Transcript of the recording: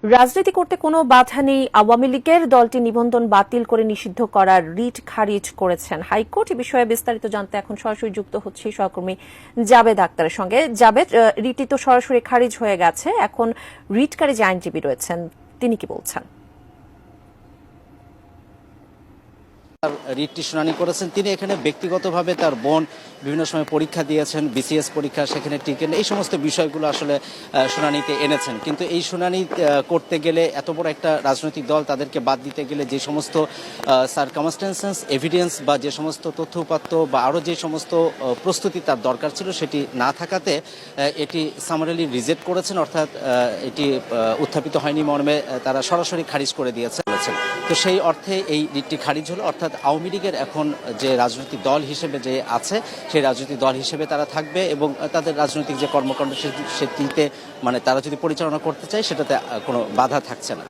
রাজনীতি করতে কোনো বাধা নেই, আওয়ামী লীগের দলটি নিবন্ধন বাতিল করে নিষিদ্ধ করার রিট খারিজ করেছেন হাইকোর্ট। এ বিষয়ে বিস্তারিত জানতে এখন সরাসরি যুক্ত হচ্ছে সহকর্মী জাবেদ আক্তারের সঙ্গে। জাবেদ, রিটটি তো সরাসরি খারিজ হয়ে গেছে, এখন রিটকারী যে আইনজীবী রয়েছেন তিনি কি বলছেন? রিটটি শুনানি করেছেন তিনি। এখানে ব্যক্তিগতভাবে তার বোন বিভিন্ন সময় পরীক্ষা দিয়েছেন, বিসিএস পরীক্ষা, সেখানে টিকেন, এই সমস্ত বিষয়গুলো আসলে শুনানিতে এনেছেন। কিন্তু এই শুনানি করতে গেলে এত বড় একটা রাজনৈতিক দল তাদেরকে বাদ দিতে গেলে যে সমস্ত সার্কামস্টেন্সেস এভিডেন্স বা যে সমস্ত তথ্য উপাত্ত বা আরও যে সমস্ত প্রস্তুতি তার দরকার ছিল সেটি না থাকাতে এটি সামারিলি রিজেক্ট করেছেন, অর্থাৎ এটি উত্থাপিত হয়নি মর্মে তারা সরাসরি খারিজ করে দিয়েছেন। তো সেই অর্থে এই রিটটি খারিজ হলো, অর্থাৎ আওয়ামী লীগের এখন যে রাজনৈতিক দল হিসেবে যে আছে সেই রাজনৈতিক দল হিসেবে তারা থাকবে এবং তাদের রাজনৈতিক যে কর্মকাণ্ড সেটিতে মানে তারা যদি পরিচালনা করতে চায় সেটাতে কোনো বাধা থাকছে না।